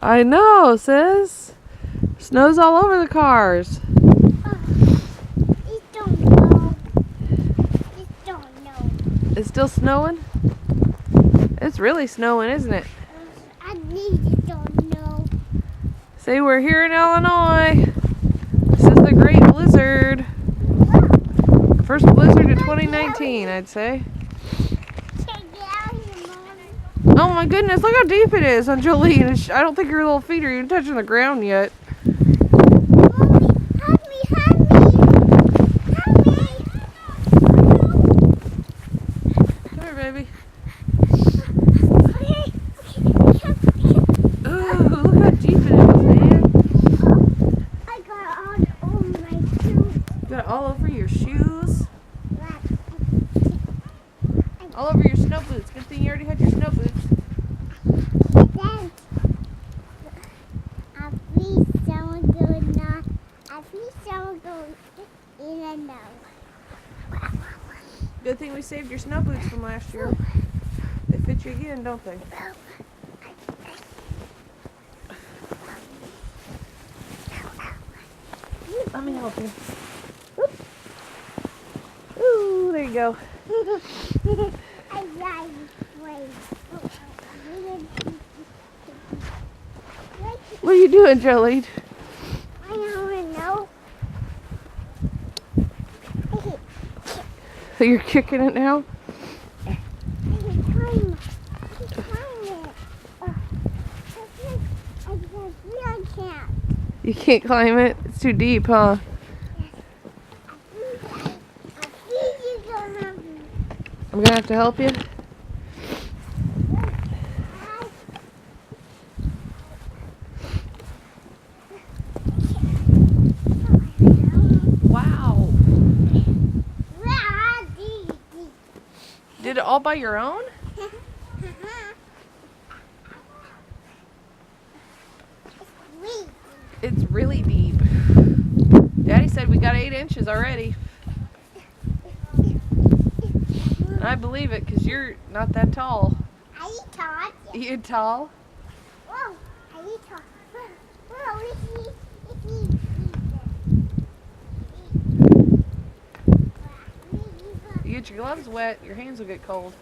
I know, sis. Snow's all over the cars. It don't know. It don't know. It's still snowing? It's really snowing, isn't it? I need it don't know. See, we're here in Illinois. This is the Great Blizzard. First blizzard of 2019, I'd say. Oh my goodness, look how deep it is on Jolene. I don't think your little feet are even touching the ground yet. Help me, help me. Help me. Come here, baby. Okay. Ooh, look how deep it is, man. I got all over my shoes. You got it all over your shoes. All over your snow boots. Good thing you already had your snow boots. Then, I see someone going on. I see someone going in and out. Good thing we saved your snow boots from last year. They fit you again, don't they? Let me help you. Ooh, there you go. I got it. What are you doing, Jolene? I don't know. So you're kicking it now? I can climb it. I can't. You can't climb it? It's too deep, huh? I'm gonna have to help you. Wow. Did it all by your own? It's really deep. Daddy said we got 8 inches already. And I believe it because you're not that tall. Are you tall? You tall? Whoa, are you tall? Whoa, You get your gloves wet, your hands will get cold.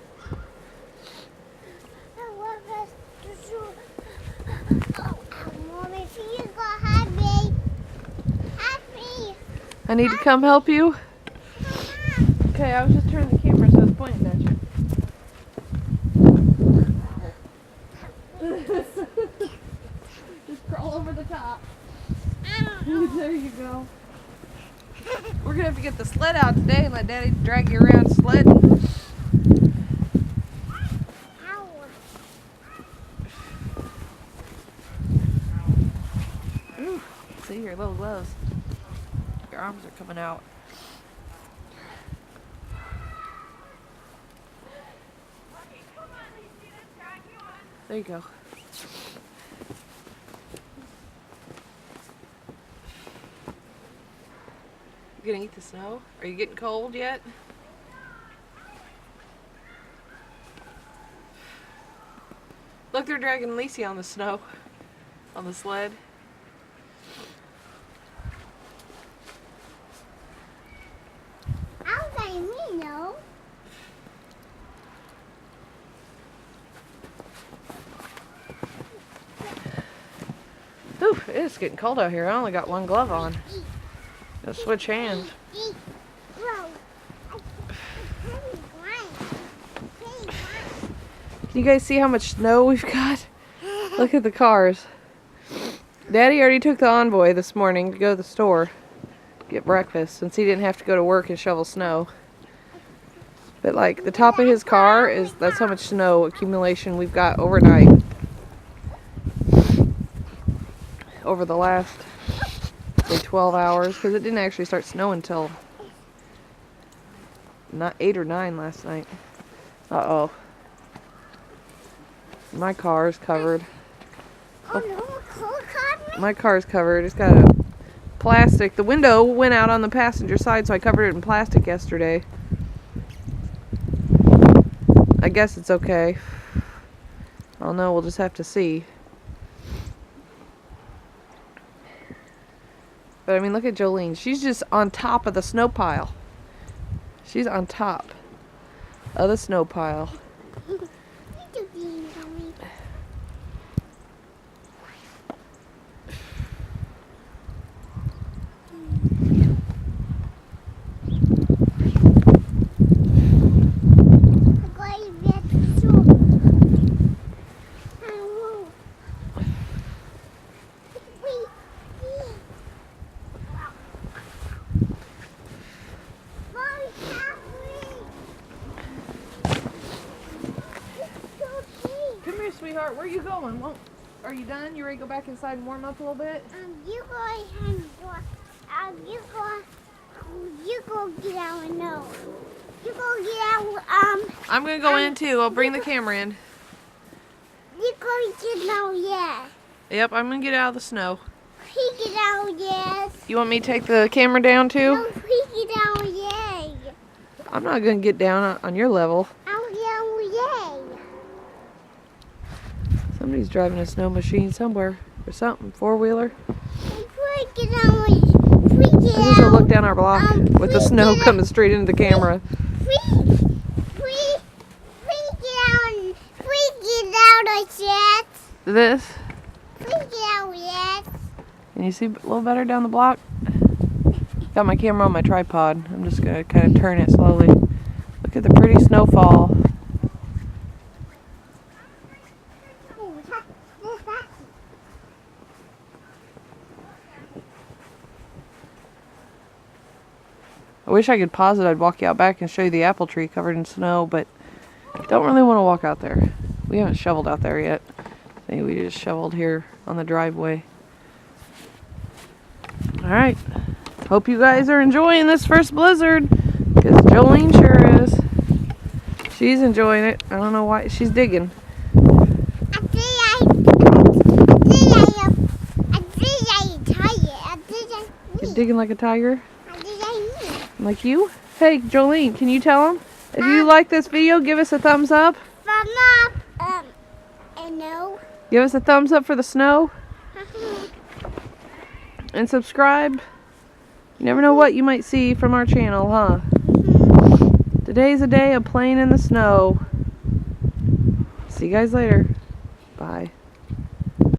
Mommy, please go help me. Help me. I need to come help you? Okay, I was just turning the camera so it's pointing at you. Just crawl over the top. There you go. We're gonna have to get the sled out today and let Daddy drag you around sledding. Ooh, see your little gloves. Your arms are coming out. There you go. You gonna eat the snow? Are you getting cold yet? Look, they're dragging Lacey on the snow. On the sled. How can we know? Ooh, it's getting cold out here. I only got one glove on. Gotta switch hands. Can you guys see how much snow we've got? Look at the cars. Daddy already took the envoy this morning to go to the store, get breakfast, since he didn't have to go to work and shovel snow. But like the top of his car that's how much snow accumulation we've got overnight. Over the last, say, 12 hours, because it didn't actually start snowing until 8 or 9 last night. Uh-oh. My car is covered. Oh no, My car's covered. It's got a plastic. The window went out on the passenger side, so I covered it in plastic yesterday. I guess it's okay. I don't know. We'll just have to see. But I mean, look at Jolene. She's just on top of the snow pile. She's on top of the snow pile. Come here, sweetheart. Where are you going? Are you done? You ready to go back inside and warm up a little bit? You go ahead and go. You go get out. No. You go get out. I'm gonna go in too. I'll bring the camera in. You go get out. Yeah. Yep, I'm gonna get out of the snow. He get out. Yes. You want me to take the camera down too? No, he get out. Yay. I'm not gonna get down on your level. I'll get out. Yay. Somebody's driving a snow machine somewhere or something. 4-wheeler. Get out. I just look down our block with the snow coming straight into the camera. This. Can you see a little better down the block? Got my camera on my tripod. I'm just gonna kind of turn it slowly. Look at the pretty snowfall. I wish I could pause it. I'd walk you out back and show you the apple tree covered in snow, but don't really want to walk out there. We haven't shoveled out there yet. I think we just shoveled here on the driveway. Alright. Hope you guys are enjoying this first blizzard, because Jolene sure is. She's enjoying it. I don't know why. She's digging. You're digging like a tiger? Like you? Hey, Jolene, can you tell them? If you like this video, give us a thumbs up. Thumb up. No. Give us a thumbs up for the snow. And subscribe. You never know what you might see from our channel, huh? Today's a day of playing in the snow. See you guys later. Bye.